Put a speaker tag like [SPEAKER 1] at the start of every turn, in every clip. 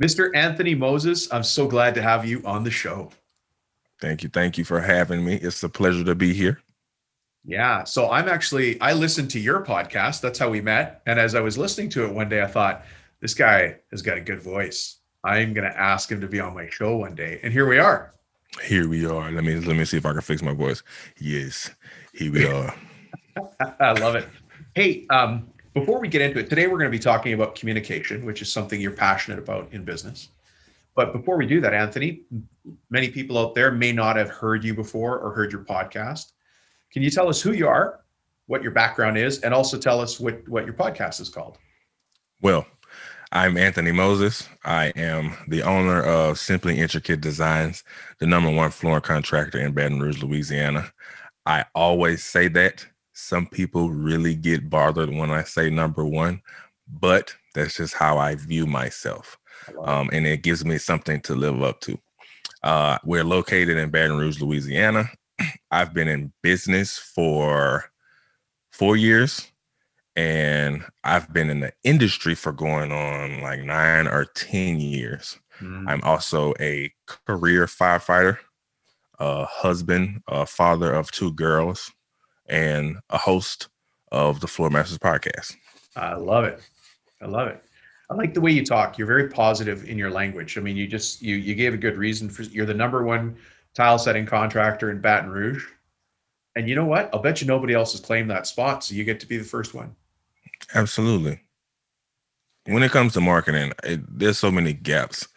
[SPEAKER 1] Mr. Anthony Moses, I'm so glad to have you on the show.
[SPEAKER 2] Thank you. Thank you for having me. It's a pleasure to be here.
[SPEAKER 1] Yeah, so I listened to your podcast. That's how we met. And as I was listening to it one day, I thought, this guy has got a good voice. I'm going to ask him to be on my show one day. And here we are.
[SPEAKER 2] Here we are. Let me see if I can fix my voice. Yes, here we are.
[SPEAKER 1] I love it. Hey, before we get into it, today we're going to be talking about communication, which is something you're passionate about in business. But before we do that, Anthony, many people out there may not have heard you before or heard your podcast. Can you tell us who you are, what your background is, and also tell us what your podcast is called?
[SPEAKER 2] Well, I'm Anthony Moses. I am the owner of Simply Intricate Designs, the #1 flooring contractor in Baton Rouge, Louisiana. I always say that. Some people really get bothered when I say #1, but that's just how I view myself. And it gives me something to live up to. We're located in Baton Rouge, Louisiana. I've been in business for 4 years, and I've been in the industry for going on like 9 or 10 years. I'm also a career firefighter, a husband, a father of 2 girls, and a host of the Floor Masters podcast.
[SPEAKER 1] I love it. I love it. I like the way you talk. You're very positive in your language. I mean, you gave a good reason for you're the #1 tile setting contractor in Baton Rouge. And you know what? I'll bet you nobody else has claimed that spot, so you get to be the first one.
[SPEAKER 2] Absolutely. When it comes to marketing, there's so many gaps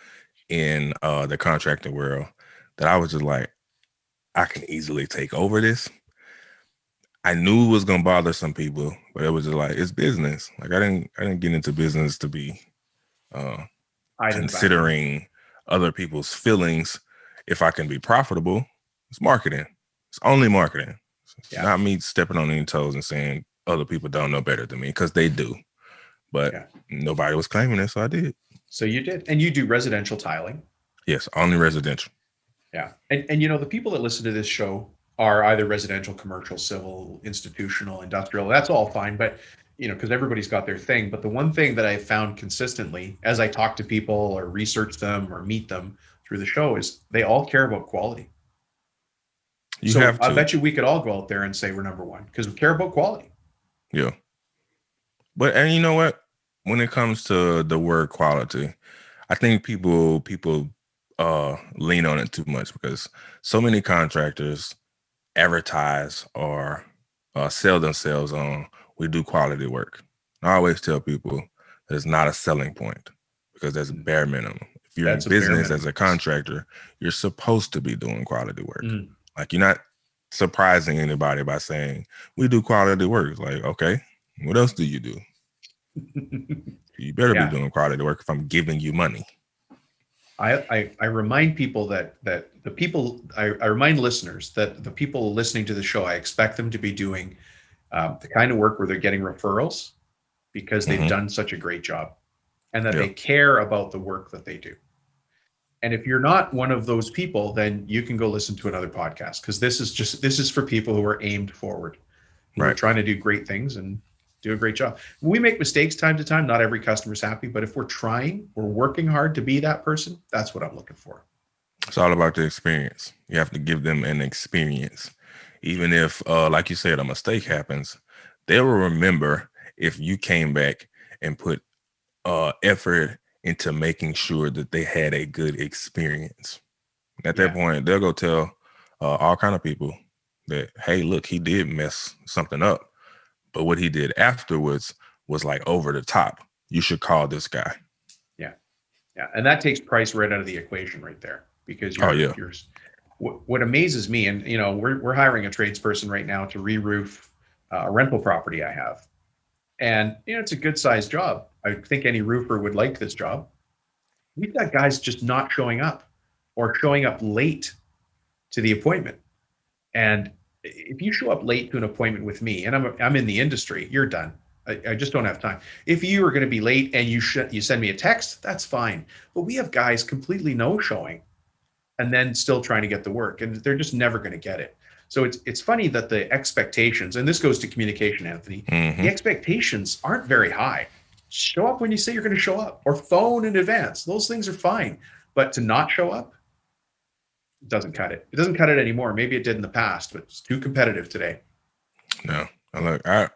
[SPEAKER 2] in the contracting world that I was just like, I can easily take over this. I knew it was gonna bother some people, but it was just like, it's business. Like I didn't get into business to be considering other people's feelings. If I can be profitable, it's marketing. It's only marketing. It's not me stepping on any toes and saying other people don't know better than me, because they do. But nobody was claiming it, so I did.
[SPEAKER 1] So you did. And you do residential tiling?
[SPEAKER 2] Yes, only residential.
[SPEAKER 1] Yeah. And you know, the people that listen to this show are either residential, commercial, civil, institutional, industrial. That's all fine. But, you know, because everybody's got their thing. But the one thing that I found consistently as I talk to people or research them or meet them through the show is they all care about quality.
[SPEAKER 2] You have to.
[SPEAKER 1] I bet you we could all go out there and say we're #1 because we care about quality.
[SPEAKER 2] Yeah. But, and you know what? When it comes to the word quality, I think people lean on it too much, because so many contractors advertise or sell themselves on, we do quality work. I always tell people that it's not a selling point, because that's bare minimum. If you're in business as a contractor, you're supposed to be doing quality work. Like, you're not surprising anybody by saying we do quality work. It's like, okay, what else do you do? You better be doing quality work if I'm giving you money.
[SPEAKER 1] I remind people that the people, I remind listeners that the people listening to the show, I expect them to be doing the kind of work where they're getting referrals because they've done such a great job, and that they care about the work that they do. And if you're not one of those people, then you can go listen to another podcast, because this is for people who are aimed forward, who are trying to do great things and do a great job. We make mistakes time to time. Not every customer's happy, but if we're trying, we're working hard to be that person. That's what I'm looking for.
[SPEAKER 2] It's all about the experience. You have to give them an experience. Even if, like you said, a mistake happens, they will remember if you came back and put effort into making sure that they had a good experience. At that point, they'll go tell all kind of people that, hey, look, he did mess something up, but what he did afterwards was like over the top. You should call this guy.
[SPEAKER 1] Yeah. And that takes price right out of the equation right there, because what amazes me, and, you know, we're hiring a tradesperson right now to re-roof a rental property I have. And, you know, it's a good sized job. I think any roofer would like this job. We've got guys just not showing up, or showing up late to the appointment. And if you show up late to an appointment with me, and I'm in the industry, you're done. I just don't have time. If you are going to be late and you send me a text, that's fine. But we have guys completely no showing and then still trying to get the work, and they're just never going to get it. So it's funny that the expectations, and this goes to communication, Anthony, the expectations aren't very high. show up when you say you're going to show up, or phone in advance. Those things are fine. But to not show up doesn't cut it. It doesn't cut it anymore. Maybe it did in the past, but it's too competitive today.
[SPEAKER 2] No, look, I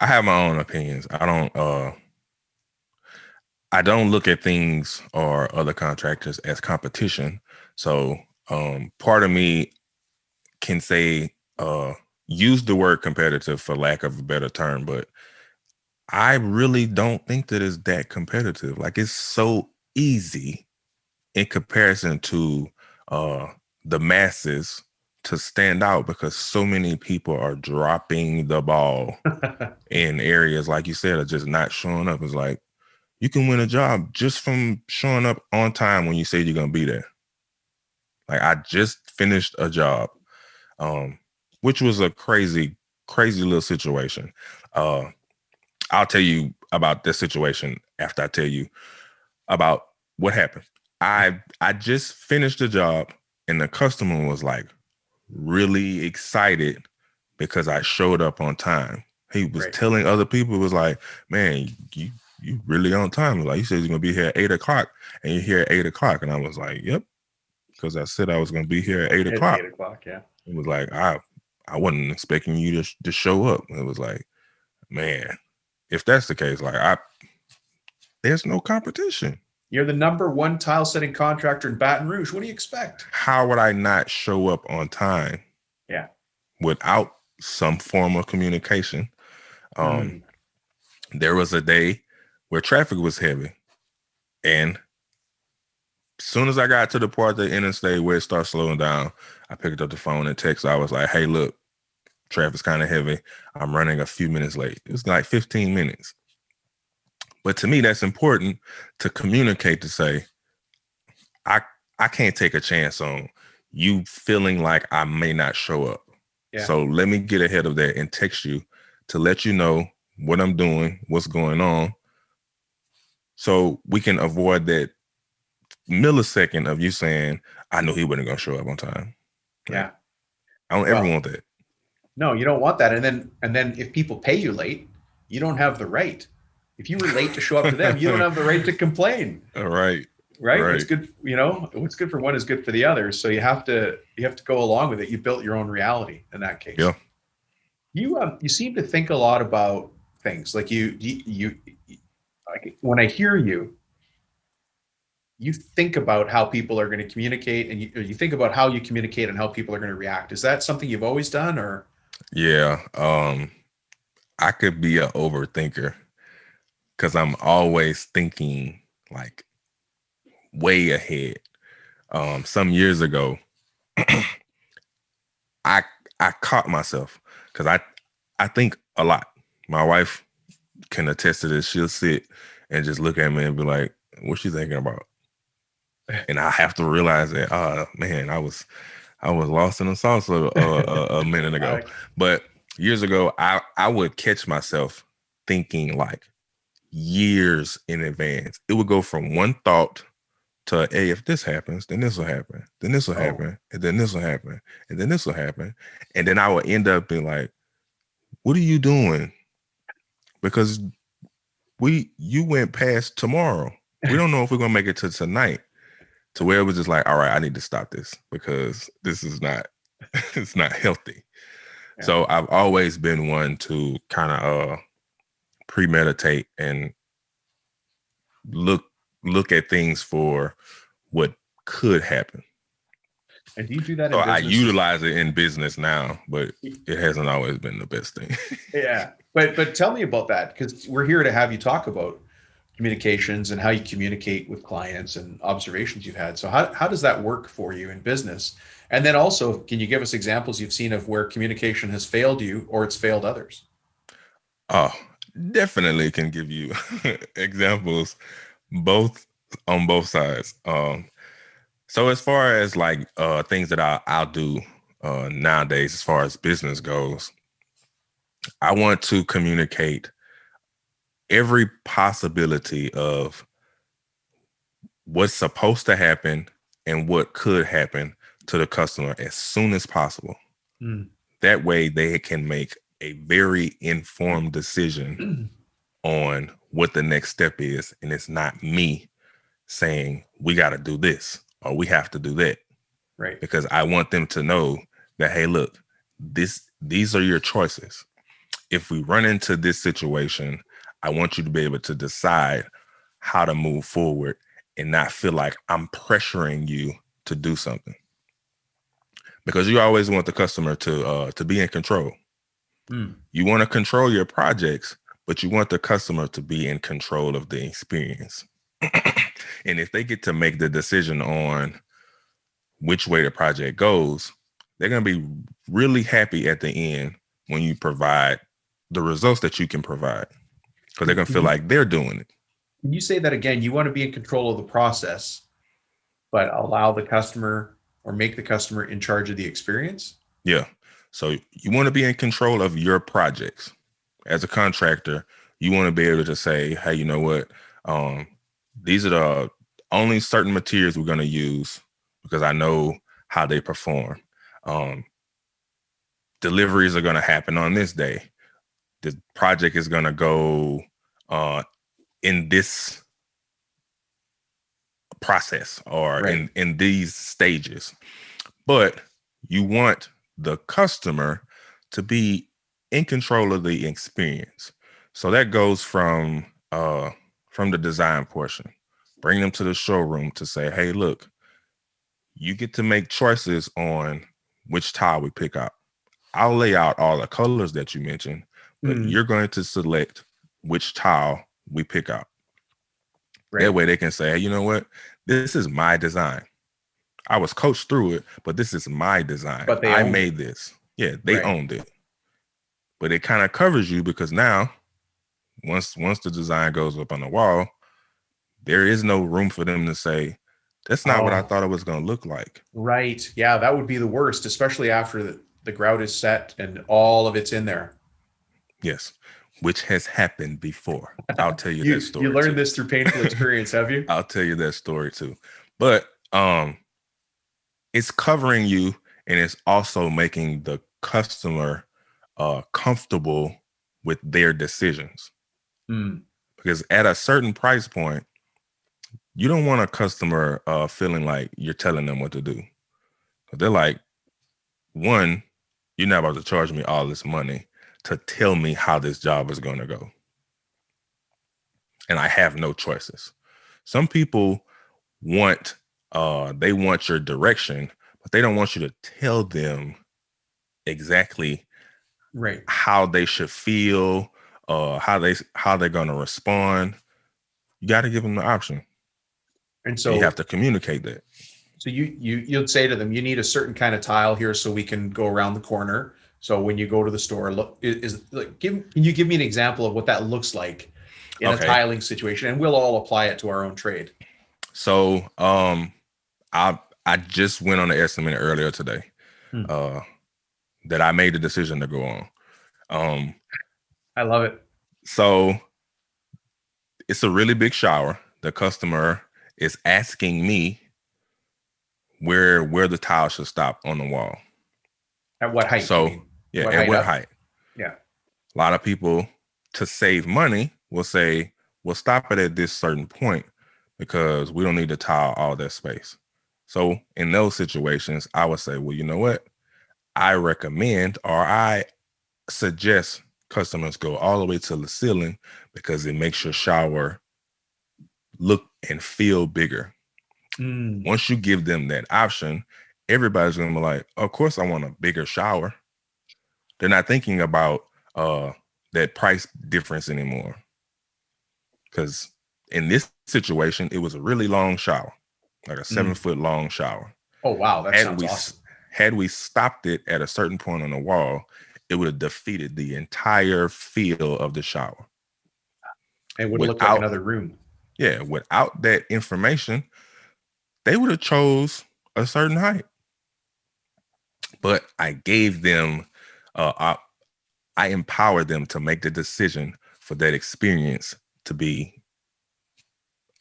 [SPEAKER 2] have my own opinions. I don't look at things or other contractors as competition. So part of me can say use the word competitive for lack of a better term, but I really don't think that it's that competitive. Like, it's so easy in comparison to the masses to stand out, because so many people are dropping the ball in areas, like you said, are just not showing up. It's like, you can win a job just from showing up on time when you say you're going to be there. Like, I just finished a job, which was a crazy little situation. I'll tell you about this situation after I tell you about what happened. I just finished the job, and the customer was like really excited because I showed up on time. He was telling other people, it was like, man, you really on time. Like, you said you're gonna be here at 8:00, and you're here at 8:00. And I was like, yep, because I said I was gonna be here at 8:00.
[SPEAKER 1] 8:00, yeah.
[SPEAKER 2] It was like, I wasn't expecting you to show up. It was like, man, if that's the case, like, there's no competition.
[SPEAKER 1] You're the #1 tile setting contractor in Baton Rouge. What do you expect?
[SPEAKER 2] How would I not show up on time?
[SPEAKER 1] Yeah.
[SPEAKER 2] Without some form of communication. There was a day where traffic was heavy, and as soon as I got to the part of the interstate where it started slowing down, I picked up the phone and text. I was like, hey, look, traffic's kind of heavy. I'm running a few minutes late. It was like 15 minutes. But to me, that's important to communicate, to say, I can't take a chance on you feeling like I may not show up. Yeah. So let me get ahead of that and text you to let you know what I'm doing, what's going on, so we can avoid that millisecond of you saying, I knew he wasn't going to show up on time.
[SPEAKER 1] Yeah.
[SPEAKER 2] I don't ever want that.
[SPEAKER 1] No, you don't want that. And then if people pay you late, you don't have the right. If you were late to show up to them, you don't have the right to complain.
[SPEAKER 2] All right.
[SPEAKER 1] Right. What's good, what's good for one is good for the other. So you have to go along with it. You built your own reality in that case.
[SPEAKER 2] Yeah.
[SPEAKER 1] You seem to think a lot about things. Like you like, when I hear you think about how people are going to communicate, and you think about how you communicate and how people are going to react. Is that something you've always done, or?
[SPEAKER 2] Yeah. I could be an overthinker because I'm always thinking like way ahead. Some years ago, I caught myself because I think a lot. My wife can attest to this. She'll sit and just look at me and be like, what's she thinking about? And I have to realize that, man, I was lost in the sauce a minute ago. But years ago, I would catch myself thinking like years in advance. It would go from one thought to, hey, if this happens, then this will happen, then this will happen, and then this will happen, and then this will happen. And then I would end up being like, what are you doing? Because you went past tomorrow. We don't know if we're going to make it to tonight. To where it was just like, all right, I need to stop this because this is not, it's not healthy. Yeah. So I've always been one to kind of premeditate and look at things for what could happen.
[SPEAKER 1] And do you do that
[SPEAKER 2] so
[SPEAKER 1] in business?
[SPEAKER 2] I utilize it in business now, but it hasn't always been the best thing.
[SPEAKER 1] Yeah. But tell me about that, because we're here to have you talk about communications and how you communicate with clients and observations you've had. So how does that work for you in business? And then also, can you give us examples you've seen of where communication has failed you or it's failed others?
[SPEAKER 2] Oh, definitely can give you examples on both sides. So as far as like things that I'll do nowadays, as far as business goes, I want to communicate every possibility of what's supposed to happen and what could happen to the customer as soon as possible. That way they can make a very informed decision on what the next step is. And it's not me saying we got to do this or we have to do that.
[SPEAKER 1] Right.
[SPEAKER 2] Because I want them to know that, hey, look, these are your choices. If we run into this situation, I want you to be able to decide how to move forward and not feel like I'm pressuring you to do something. Because you always want the customer to be in control. You want to control your projects, but you want the customer to be in control of the experience. And if they get to make the decision on which way the project goes, they're going to be really happy at the end when you provide the results that you can provide, because they're going to feel like they're doing it.
[SPEAKER 1] Can you say that again? You want to be in control of the process, but allow the customer or make the customer in charge of the experience?
[SPEAKER 2] Yeah. So you want to be in control of your projects. As a contractor, you want to be able to say, hey, you know what? These are the only certain materials we're going to use because I know how they perform. Deliveries are going to happen on this day. The project is going to go in this process or
[SPEAKER 1] Right.
[SPEAKER 2] in these stages. But you want the customer to be in control of the experience. So that goes from the design portion. Bring them to the showroom to say, hey, look, you get to make choices on which tile we pick out. I'll lay out all the colors that you mentioned, but you're going to select which tile we pick out. Right. That way they can say, hey, you know what? This is my design. I was coached through it, but this is my design.
[SPEAKER 1] But
[SPEAKER 2] I made this. Yeah, they owned it. But it kind of covers you because now, once the design goes up on the wall, there is no room for them to say, that's not what I thought it was going to look like.
[SPEAKER 1] Right. Yeah, that would be the worst, especially after the grout is set and all of it's in there.
[SPEAKER 2] Yes, which has happened before. I'll tell you that story.
[SPEAKER 1] You learned this through painful experience, have you?
[SPEAKER 2] I'll tell you that story too. But it's covering you, and it's also making the customer comfortable with their decisions. Because at a certain price point, you don't want a customer feeling like you're telling them what to do. They're like, one, you're not about to charge me all this money to tell me how this job is going to go. And I have no choices. Some people want your direction, but they don't want you to tell them exactly how they should feel, how they're going to respond. You got to give them the option. And so you have to communicate that.
[SPEAKER 1] So you'd say to them, you need a certain kind of tile here so we can go around the corner. So when you go to the store, look, can you give me an example of what that looks like in a tiling situation, and we'll all apply it to our own trade.
[SPEAKER 2] So I just went on the estimate earlier today that I made the decision to go on.
[SPEAKER 1] I love it.
[SPEAKER 2] So it's a really big shower. The customer is asking me where the tile should stop on the wall.
[SPEAKER 1] At what height?
[SPEAKER 2] So yeah, at what height?
[SPEAKER 1] Yeah.
[SPEAKER 2] A lot of people, to save money, will say, we'll stop it at this certain point because we don't need to tile all that space. So in those situations, I would say, well, you know what? I recommend, or I suggest customers go all the way to the ceiling because it makes your shower look and feel bigger. Once you give them that option, everybody's going to be like, of course I want a bigger shower. They're not thinking about that price difference anymore. Because in this situation, it was a really long shower, like a 7-foot long shower.
[SPEAKER 1] Oh, wow. That sounds awesome.
[SPEAKER 2] Had we stopped it at a certain point on the wall, it would have defeated the entire feel of the shower.
[SPEAKER 1] It would look like another room.
[SPEAKER 2] Yeah. Without that information, they would have chose a certain height. But I gave them, I empowered them to make the decision for that experience to be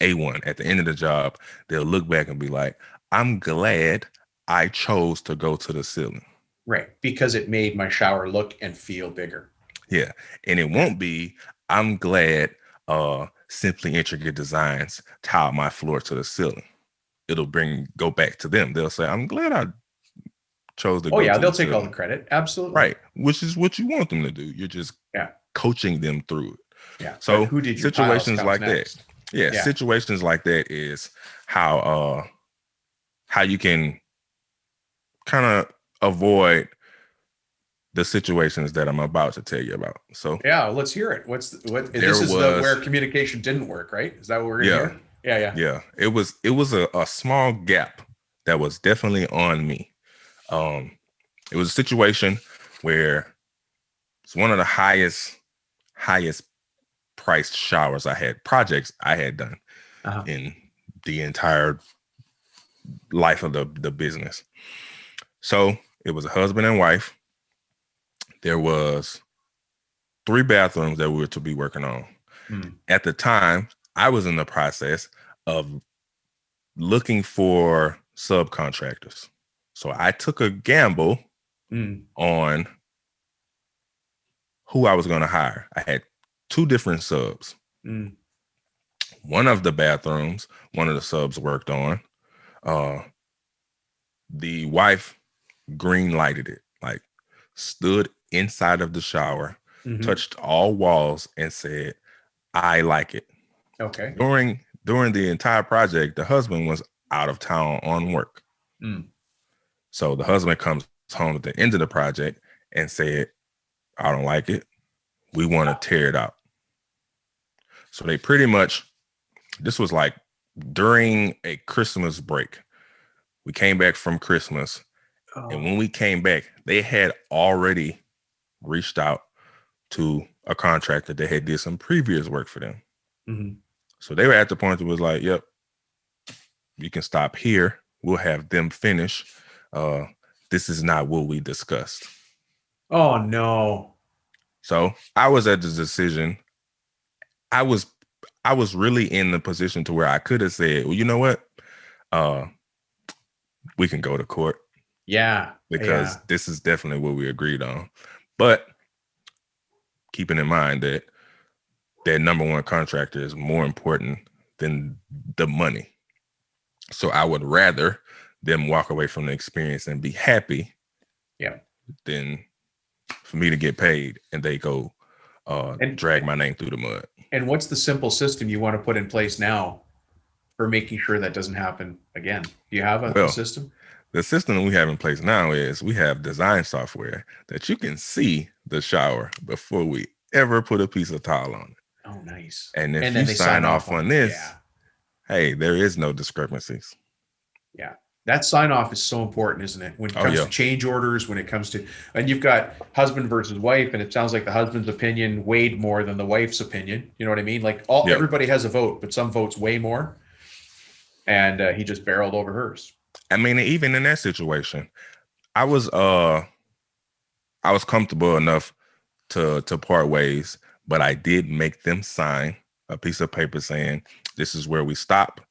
[SPEAKER 2] A1. At the end of the job, they'll look back and be like, I'm glad I chose to go to the ceiling.
[SPEAKER 1] Right. Because it made my shower look and feel bigger.
[SPEAKER 2] Yeah. And it won't be, I'm glad Simply Intricate Designs tiled my floor to the ceiling. It'll go back to them. They'll say, I'm glad I chose to
[SPEAKER 1] Oh
[SPEAKER 2] go
[SPEAKER 1] yeah,
[SPEAKER 2] to
[SPEAKER 1] they'll
[SPEAKER 2] the
[SPEAKER 1] take all the
[SPEAKER 2] ceiling.
[SPEAKER 1] credit. Absolutely.
[SPEAKER 2] Right. Which is what you want them to do. You're just
[SPEAKER 1] Yeah.
[SPEAKER 2] coaching them through it.
[SPEAKER 1] Yeah. But
[SPEAKER 2] So
[SPEAKER 1] who did your tiles
[SPEAKER 2] situations
[SPEAKER 1] comes
[SPEAKER 2] like that.
[SPEAKER 1] next.
[SPEAKER 2] Yeah,
[SPEAKER 1] Yeah.
[SPEAKER 2] situations like that is how you can kind of avoid the situations that I'm about to tell you about. So
[SPEAKER 1] Yeah, let's hear it.
[SPEAKER 2] there
[SPEAKER 1] This is the
[SPEAKER 2] was
[SPEAKER 1] where communication didn't work, right? Is that what we're gonna
[SPEAKER 2] yeah,
[SPEAKER 1] hear? Yeah, yeah.
[SPEAKER 2] yeah. It was a small gap that was definitely on me. It was a situation where it's one of the highest priced showers projects I had done
[SPEAKER 1] Uh-huh.
[SPEAKER 2] in the entire life of the business. So it was a husband and wife. There was 3 bathrooms that we were to be working on.
[SPEAKER 1] Mm.
[SPEAKER 2] At the time, I was in the process of looking for subcontractors. So I took a gamble
[SPEAKER 1] Mm.
[SPEAKER 2] on who I was going to hire. I had 2 different subs.
[SPEAKER 1] Mm.
[SPEAKER 2] One of the bathrooms, one of the subs worked on. The wife green lighted it, like stood inside of the shower,
[SPEAKER 1] Mm-hmm.
[SPEAKER 2] touched all walls, and said, "I like it."
[SPEAKER 1] Okay.
[SPEAKER 2] During the entire project, the husband was out of town on work.
[SPEAKER 1] Mm.
[SPEAKER 2] So the husband comes home at the end of the project and said, "I don't like it. We want to tear it out." So they pretty much, this was like during a Christmas break. We came back from Christmas. And
[SPEAKER 1] Oh.
[SPEAKER 2] when we came back, they had already reached out to a contractor that had did some previous work for them.
[SPEAKER 1] Mm-hmm.
[SPEAKER 2] So they were at the point that was like, yep, you can stop here. We'll have them finish. This is not what we discussed.
[SPEAKER 1] Oh no.
[SPEAKER 2] So I was at the decision. I was really in the position to where I could have said, well, you know what? Uh, we can go to court
[SPEAKER 1] Yeah.
[SPEAKER 2] because
[SPEAKER 1] Yeah.
[SPEAKER 2] this is definitely what we agreed on. But keeping in mind that number one contractor is more important than the money. So I would rather them walk away from the experience and be happy
[SPEAKER 1] Yeah.
[SPEAKER 2] than for me to get paid and they go
[SPEAKER 1] And
[SPEAKER 2] drag my name through the mud.
[SPEAKER 1] and what's the simple system you want to put in place now for making sure that doesn't happen again? Do you have a
[SPEAKER 2] Well,
[SPEAKER 1] system?
[SPEAKER 2] the system we have in place now is we have design software that you can see the shower before we ever put a piece of tile on it.
[SPEAKER 1] Oh, nice.
[SPEAKER 2] And if
[SPEAKER 1] And then
[SPEAKER 2] you
[SPEAKER 1] they
[SPEAKER 2] sign
[SPEAKER 1] sign off
[SPEAKER 2] off
[SPEAKER 1] on
[SPEAKER 2] on
[SPEAKER 1] it.
[SPEAKER 2] this,
[SPEAKER 1] Yeah.
[SPEAKER 2] hey, there is no discrepancies.
[SPEAKER 1] Yeah. That sign off is so important, isn't it? When it
[SPEAKER 2] Oh
[SPEAKER 1] comes
[SPEAKER 2] yeah.
[SPEAKER 1] to change orders, when it comes to, and you've got husband versus wife, and it sounds like the husband's opinion weighed more than the wife's opinion. You know what I mean? Like
[SPEAKER 2] Yep.
[SPEAKER 1] everybody has a vote, but some votes weigh more. And he just barreled over hers.
[SPEAKER 2] I mean, even in that situation, I was comfortable enough to part ways, but I did make them sign a piece of paper saying this is where we stop.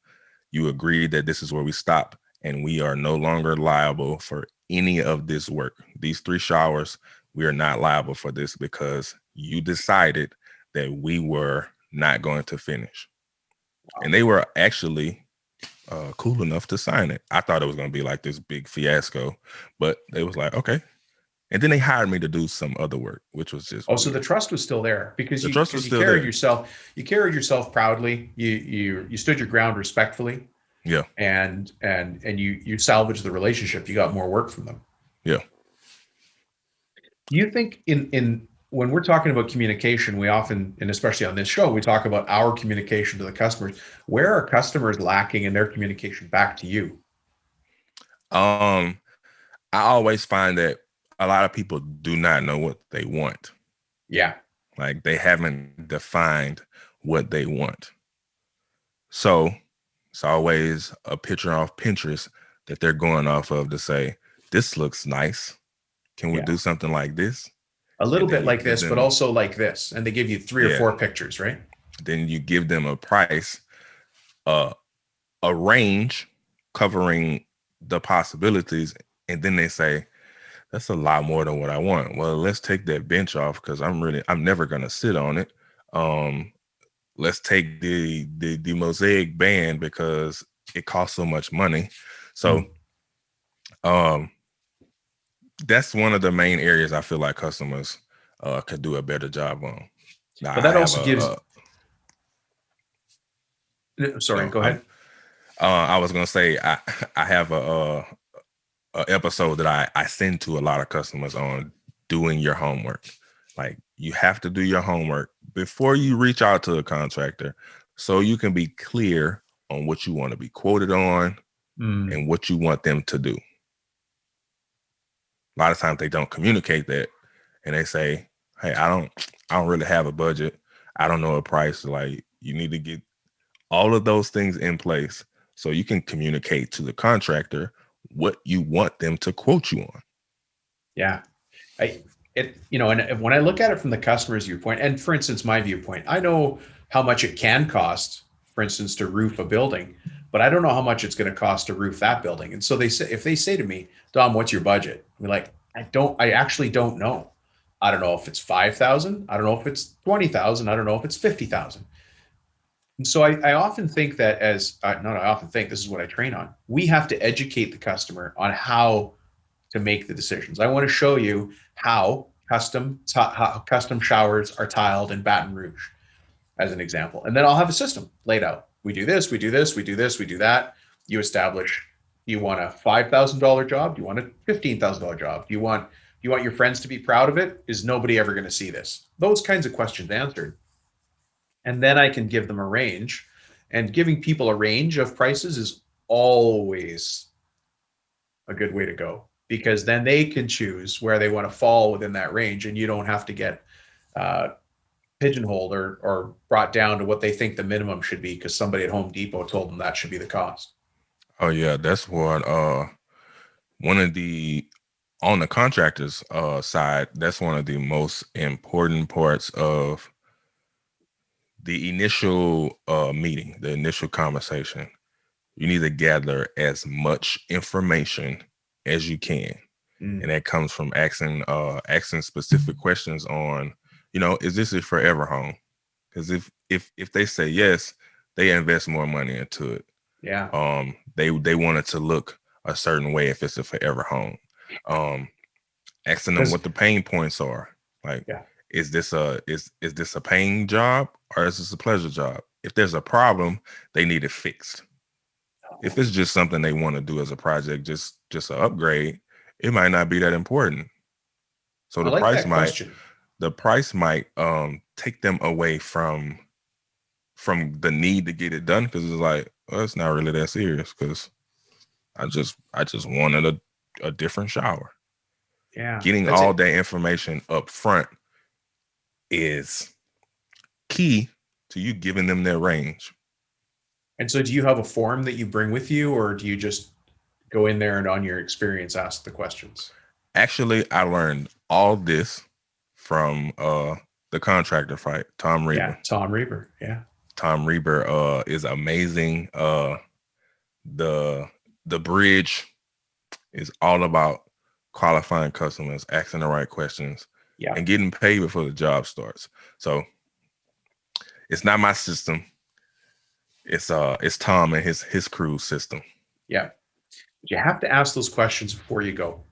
[SPEAKER 2] You agreed that this is where we stop, and we are no longer liable for any of this work. These 3 showers, we are not liable for this because you decided that we were not going to finish.
[SPEAKER 1] Wow.
[SPEAKER 2] And they were actually cool enough to sign it. I thought it was going to be like this big fiasco, but they was like, okay. And then they hired me to do some other work, which was just
[SPEAKER 1] so the trust was still there because
[SPEAKER 2] the
[SPEAKER 1] you
[SPEAKER 2] trust was
[SPEAKER 1] you
[SPEAKER 2] still
[SPEAKER 1] carried
[SPEAKER 2] there.
[SPEAKER 1] yourself proudly. You stood your ground respectfully.
[SPEAKER 2] Yeah.
[SPEAKER 1] And you salvaged the relationship. You got more work from them.
[SPEAKER 2] Yeah.
[SPEAKER 1] Do you think in when we're talking about communication, we often, and especially on this show, we talk about our communication to the customers. Where are customers lacking in their communication back to you?
[SPEAKER 2] I always find that a lot of people do not know what they want.
[SPEAKER 1] Yeah.
[SPEAKER 2] Like they haven't defined what they want. So it's always a picture off Pinterest that they're going off of to say, this looks nice. Can we do something like this?
[SPEAKER 1] A little
[SPEAKER 2] And then
[SPEAKER 1] bit
[SPEAKER 2] you
[SPEAKER 1] like
[SPEAKER 2] give
[SPEAKER 1] this, but
[SPEAKER 2] them,
[SPEAKER 1] also like this. And they give you 3 or 4 pictures, right?
[SPEAKER 2] Then you give them a price, a range covering the possibilities. And then they say, that's a lot more than what I want. Well, let's take that bench off because I'm never going to sit on it. Let's take the mosaic band because it costs so much money. So that's one of the main areas I feel like customers could do a better job on. Now,
[SPEAKER 1] But
[SPEAKER 2] I
[SPEAKER 1] that
[SPEAKER 2] have
[SPEAKER 1] also gives. Sorry,
[SPEAKER 2] no,
[SPEAKER 1] go ahead.
[SPEAKER 2] I was gonna say I have a episode that I send to a lot of customers on doing your homework. Like, you have to do your homework before you reach out to a contractor, so you can be clear on what you want to be quoted on and what you want them to do. A lot of times they don't communicate that, and they say, "Hey, I don't really have a budget. I don't know a price." Like, you need to get all of those things in place so you can communicate to the contractor what you want them to quote you on.
[SPEAKER 1] Yeah. And when I look at it from the customer's viewpoint, and for instance, my viewpoint, I know how much it can cost, for instance, to roof a building, but I don't know how much it's going to cost to roof that building. And so if they say to me, Dom, what's your budget? I'm like, I actually don't know. I don't know if it's 5,000. I don't know if it's 20,000. I don't know if it's 50,000. And so I often think that not I often think, this is what I train on. We have to educate the customer on how to make the decisions. I want to show you how custom showers are tiled in Baton Rouge, as an example. And then I'll have a system laid out. We do this, we do this, we do this, we do that. You establish, you want a $5,000 job? Do you want a $15,000 job? Do you want your friends to be proud of it? Is nobody ever going to see this? Those kinds of questions answered. And then I can give them a range. And giving people a range of prices is always a good way to go, because then they can choose where they want to fall within that range, and you don't have to get pigeonholed or brought down to what they think the minimum should be because somebody at Home Depot told them that should be the cost.
[SPEAKER 2] Oh yeah, that's what one of the on the contractors side, that's one of the most important parts of the initial meeting, the initial conversation. You need to gather as much information as you can. And that comes from asking specific questions on, is this a forever home? Because if they say yes, they invest more money into it.
[SPEAKER 1] Yeah.
[SPEAKER 2] They want it to look a certain way if it's a forever home. Asking them what the pain points are. Like,
[SPEAKER 1] yeah.
[SPEAKER 2] is this a paying job or is this a pleasure job? If there's a problem, they need it fixed. If it's just something they want to do as a project, just an upgrade, it might not be that important. So
[SPEAKER 1] I like that question.
[SPEAKER 2] The price might take them away from the need to get it done, because it's like, well, it's not really that serious, because I just wanted a different shower.
[SPEAKER 1] Yeah.
[SPEAKER 2] Getting all that information up front is key to you giving them their range.
[SPEAKER 1] And so do you have a form that you bring with you, or do you just go in there and on your experience ask the questions?
[SPEAKER 2] Actually, I learned all this from the contractor fight, Tom Reber.
[SPEAKER 1] Yeah, Tom Reber. Yeah.
[SPEAKER 2] Tom Reber is amazing. The bridge is all about qualifying customers, asking the right questions, and getting paid before the job starts. So it's not my system. It's Tom and his crew's system.
[SPEAKER 1] Yeah. You have to ask those questions before you go,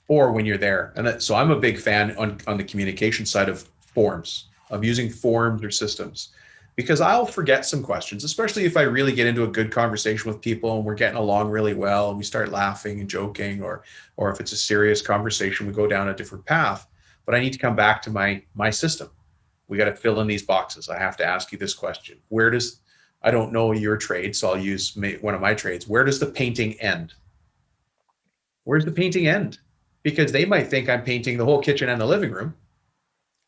[SPEAKER 1] or when you're there. And so I'm a big fan on the communication side of forms, of using forms or systems, because I'll forget some questions, especially if I really get into a good conversation with people and we're getting along really well and we start laughing and joking, or if it's a serious conversation, we go down a different path. But I need to come back to my system. We got to fill in these boxes. I have to ask you this question. I don't know your trade, so I'll use one of my trades. Where does the painting end? Where's the painting end? Because they might think I'm painting the whole kitchen and the living room.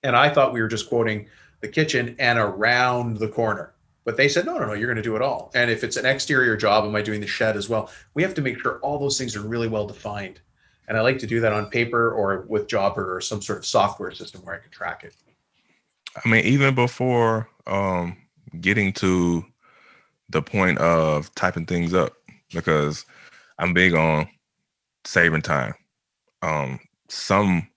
[SPEAKER 1] And I thought we were just quoting the kitchen and around the corner. But they said, no, you're going to do it all. And if it's an exterior job, am I doing the shed as well? We have to make sure all those things are really well defined. And I like to do that on paper or with Jobber or some sort of software system where I can track it.
[SPEAKER 2] I mean, even before getting to the point of typing things up, because I'm big on saving time. Some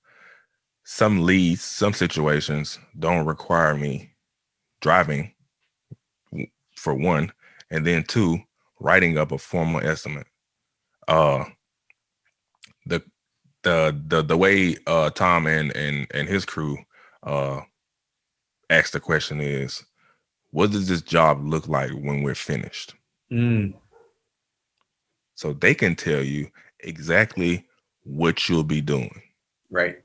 [SPEAKER 2] leads, some situations don't require me driving for one, and then two, writing up a formal estimate. The way Tom and his crew asked the question is, what does this job look like when we're finished? So they can tell you exactly what you'll be doing.
[SPEAKER 1] Right.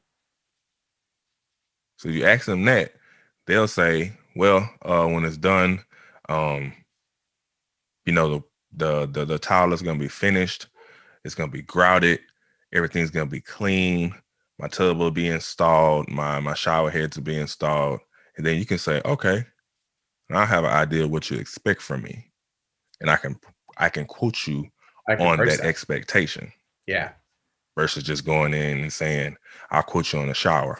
[SPEAKER 2] So you ask them that, they'll say, well, when it's done, the tile is going to be finished. It's going to be grouted. Everything's going to be clean. My tub will be installed. My shower heads will be installed. And then you can say, okay, I have an idea of what you expect from me. And I can quote you on that expectation.
[SPEAKER 1] Yeah.
[SPEAKER 2] Versus just going in and saying, I'll quote you on the shower.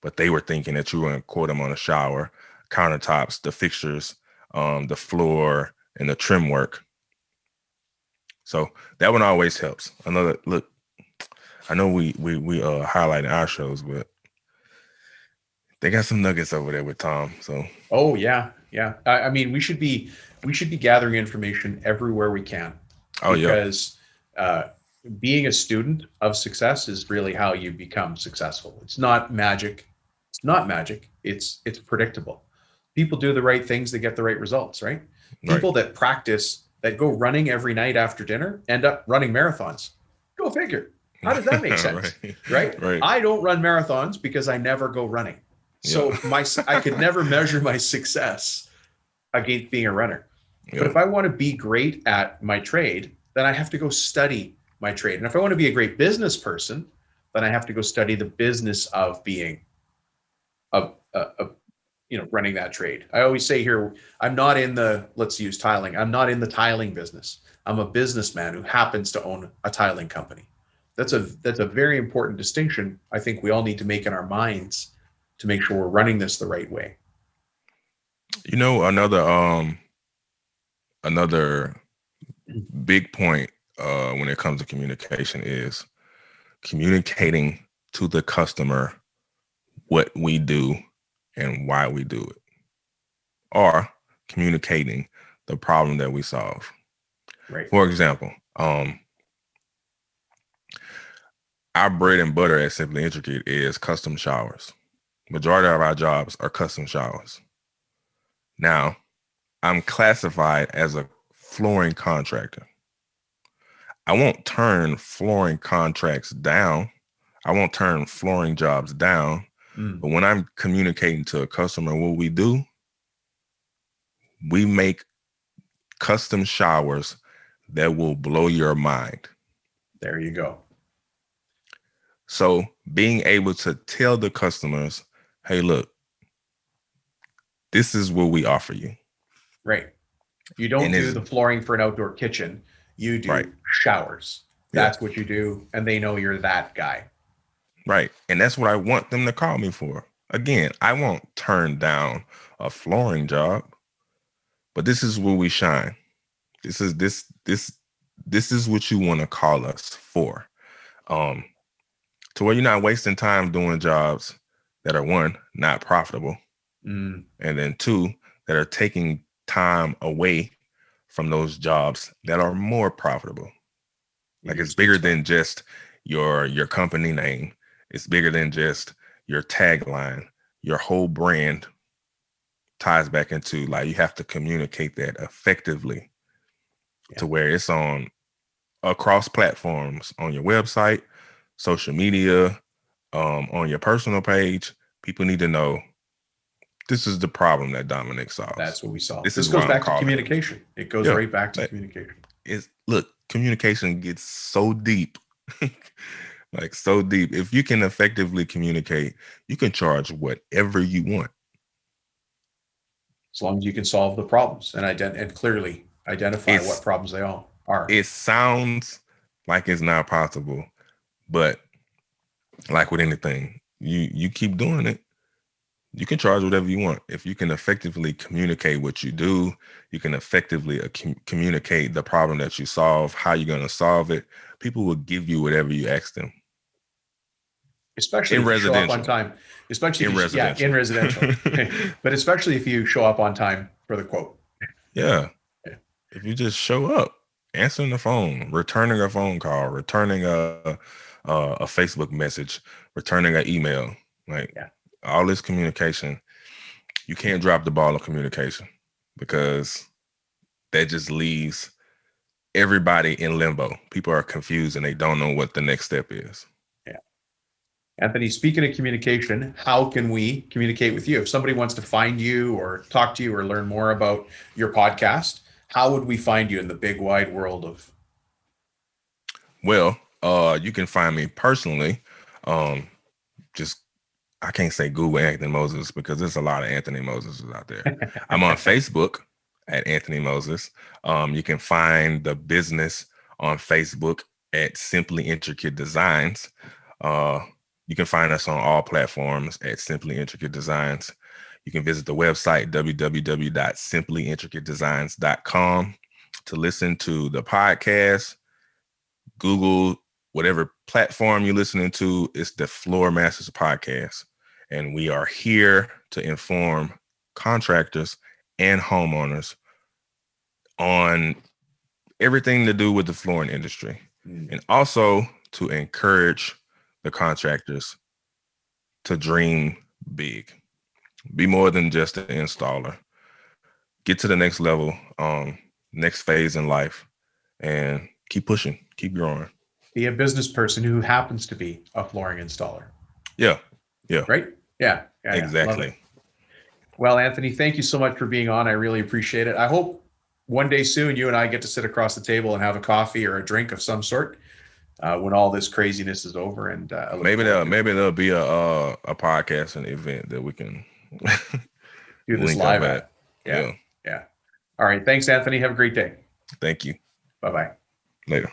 [SPEAKER 2] But they were thinking that you were going to quote them on the shower, countertops, the fixtures, the floor, and the trim work. So that one always helps. Another look, I know we highlighting our shows, but they got some nuggets over there with Tom. So
[SPEAKER 1] oh yeah. I mean, we should be gathering information everywhere we can.
[SPEAKER 2] Oh
[SPEAKER 1] because being a student of success is really how you become successful. It's not magic. It's predictable. People do the right things, they get the right results, right? People that practice, that go running every night after dinner, end up running marathons. Go figure. How does that make sense? Right? I don't run marathons because I never go running. So I could never measure my success against being a runner. But if I want to be great at my trade, then I have to go study my trade. And if I want to be a great business person, then I have to go study the business of being running that trade. I always say here, I'm not in the, let's use tiling. I'm not in the tiling business. I'm a businessman who happens to own a tiling company. That's a very important distinction I think we all need to make in our minds to make sure we're running this the right way.
[SPEAKER 2] Another big point when it comes to communication is communicating to the customer what we do and why we do it, or communicating the problem that we solve.
[SPEAKER 1] Right.
[SPEAKER 2] For example, our bread and butter at Simply Intricate is custom showers. Majority of our jobs are custom showers. Now, I'm classified as a flooring contractor. I won't turn flooring contracts down. I won't turn flooring jobs down. But when I'm communicating to a customer what we do, we make custom showers that will blow your mind.
[SPEAKER 1] There you go.
[SPEAKER 2] So being able to tell the customers, hey, look, this is what we offer you.
[SPEAKER 1] Right. You don't do the flooring for an outdoor kitchen. You do showers. That's what you do. And they know you're that guy.
[SPEAKER 2] Right. And that's what I want them to call me for. Again, I won't turn down a flooring job, but this is where we shine. This is what you want to call us for. To where you're not wasting time doing jobs that are, one, not profitable, and then two, that are taking time away from those jobs that are more profitable. Like it's bigger than just your company name. It's bigger than just your tagline. Your whole brand ties back into, like, you have to communicate that effectively to where it's on across platforms, on your website, social media, on your personal page. People need to know this is the problem that Dominic solves.
[SPEAKER 1] That's what we solve.
[SPEAKER 2] This
[SPEAKER 1] goes back to communication. It goes right back to communication.
[SPEAKER 2] Look, communication gets so deep, like so deep. If you can effectively communicate, you can charge whatever you want.
[SPEAKER 1] As long as you can solve the problems and clearly identify what problems they all are.
[SPEAKER 2] It sounds like it's not possible, but like with anything, you keep doing it, you can charge whatever you want. If you can effectively communicate what you do, you can effectively communicate the problem that you solve, how you're going to solve it, people will give you whatever you ask them.
[SPEAKER 1] especially
[SPEAKER 2] in
[SPEAKER 1] if you show up on
[SPEAKER 2] residential.
[SPEAKER 1] time, especially
[SPEAKER 2] In
[SPEAKER 1] if you, yeah, in
[SPEAKER 2] residential.
[SPEAKER 1] residential, but especially if you show up on time for the quote.
[SPEAKER 2] Yeah.
[SPEAKER 1] Yeah.
[SPEAKER 2] If you just show up, answering the phone, returning a phone call, returning a Facebook message, returning an email, like
[SPEAKER 1] Yeah.
[SPEAKER 2] all this communication, you can't drop the ball of communication because that just leaves everybody in limbo. People are confused and they don't know what the next step is.
[SPEAKER 1] Yeah. Anthony, speaking of communication, how can we communicate with you? If somebody wants to find you or talk to you or learn more about your podcast, how would we find you in the big wide world of?
[SPEAKER 2] Well, you can find me personally. Just I can't say Google Anthony Moses because there's a lot of Anthony Moses out there. I'm on Facebook at Anthony Moses. You can find the business on Facebook at Simply Intricate Designs. You can find us on all platforms at Simply Intricate Designs. You can visit the website www.simplyintricatedesigns.com to listen to the podcast. Google whatever platform you're listening to. It's the Floor Masters Podcast. And we are here to inform contractors and homeowners on everything to do with the flooring industry, and also to encourage the contractors to dream big, be more than just an installer, get to the next level, next phase in life, and keep pushing, keep growing.
[SPEAKER 1] Be a business person who happens to be a flooring installer.
[SPEAKER 2] Yeah.
[SPEAKER 1] Right? Yeah.
[SPEAKER 2] Exactly.
[SPEAKER 1] Love it. Well, Anthony, thank you so much for being on. I really appreciate it. I hope one day soon you and I get to sit across the table and have a coffee or a drink of some sort when all this craziness is over. And
[SPEAKER 2] maybe there'll be a podcasting event that we can
[SPEAKER 1] do this
[SPEAKER 2] link
[SPEAKER 1] live
[SPEAKER 2] up
[SPEAKER 1] at. Yeah. All right. Thanks, Anthony. Have a great day.
[SPEAKER 2] Thank you.
[SPEAKER 1] Bye-bye.
[SPEAKER 2] Later.